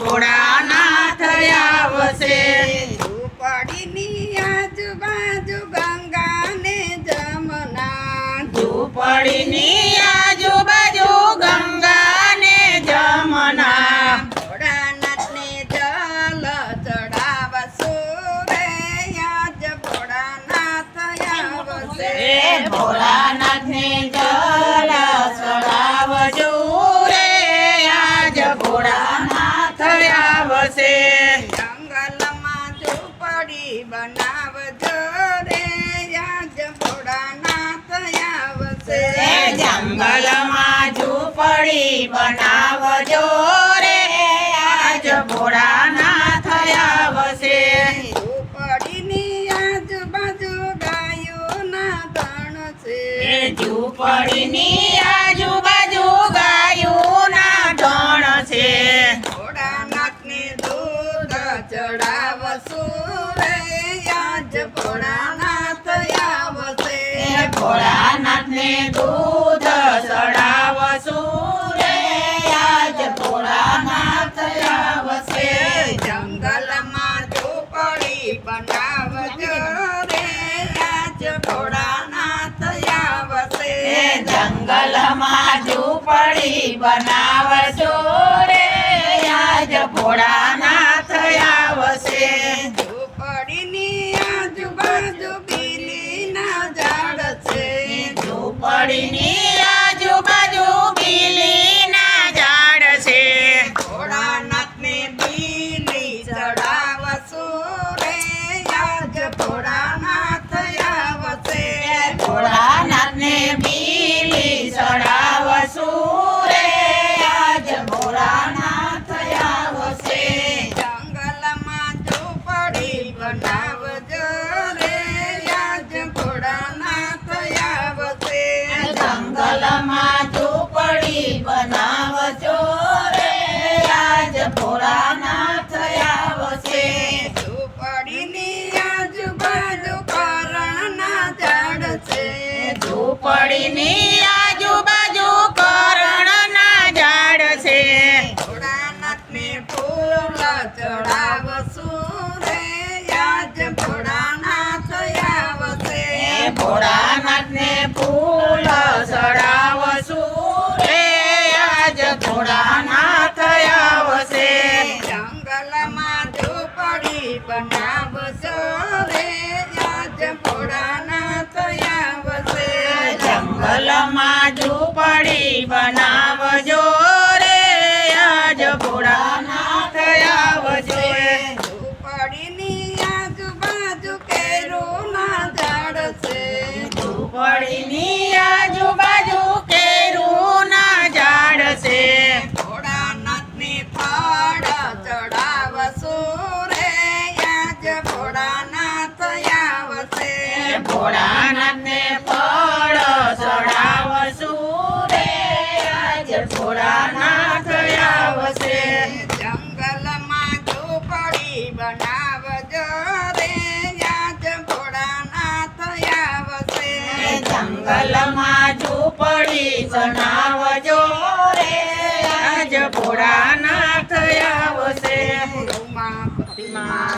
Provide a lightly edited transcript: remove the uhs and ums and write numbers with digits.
ભોળાનાથ આવશે ઝૂંપડીની આજુબાજુ ગંગા ને જમના ઝૂંપડીની આજુબાજુ ગંગા ને જમના ભોળાનાથને જલ ચડાવશું રે આજ ભોળાનાથ આવશે ભોળાનાથને જલ ચડાવજો રે આજ ભોળાનાથ આવશે જંગલમાં ઝૂંપડી બનાવજો રે આજ ભોળાનાથ આવશે જંગલમાં ઝૂંપડી બનાવજો રે આજ ભોળાનાથ આવશે ઝૂંપડીની આજુબાજુ ગાયોના ગણ છે ઝૂંપડીની આજુબાજુ ગાયોના ઢોણ છે ભોળાનાથને દૂધ ચડાવશું રે આજ ભોળાનાથ આવશે ભોળાનાથને દૂધ ચડાવશું રે આજ ભોળાનાથ આવશે જંગલમાં ઝૂંપડી બનાવજો રે આજ ભોળાનાથ આવશે જંગલમાં ઝૂંપડી બનાવજો રે આજ ભોળાનાથ આવશે ઝૂંપડીની આજુબાજુ બીલીના ઝાડ છે ઝૂંપડીની આજુબાજુ બીલીના ઝાડ છે ભોળાનાથને બીલી ચડાવશું રે આજ ભોળાનાથ આવશે ભોળાનાથને બીલી ચડાવશું રે આજ ભોળાનાથ આવશે જંગલમાં ઝૂંપડી બનાવજો રે આજ ભોળાનાથ આવશે જંગલમાં ઝૂંપડી બનાવજો રે આજ ભોળાનાથ આવશે ઝૂંપડીની આજુબાજુ કરણના ઝાડ છે ઝૂંપડીની આજુબાજુ કરણના ઝાડ છે ભોળાનાથને ફૂલ ચડાવશું રે આજ ભોળાનાથ આવશે ભોળાનાથને ફૂલ ચડાવશું રે આજ ભોળાનાથ આવશે જંગલમાં ઝૂંપડી બનાવશો રે આજ ભોળાનાથ આવશે જંગલમાં ઝૂંપડી બનાવજો રે આજ ભોળાનાથ આવશે ઝૂંપડીની આજુબાજુ કેરુના ઝાડ છે ઝૂંપડીની આજુબાજુ કેરુના ઝાડ છે ભોળાનાથને ફળ ચડાવશું રે આજ ભોળાનાથ આવશે ભોળાનાથને ફળ ચડાવશું રે આજ ભોળાનાથ આવશે જંગલમાં ઝૂંપડી બનાવજો રે આજ ભોળાનાથ આવશે જંગલમાં ઝૂંપડી બનાવ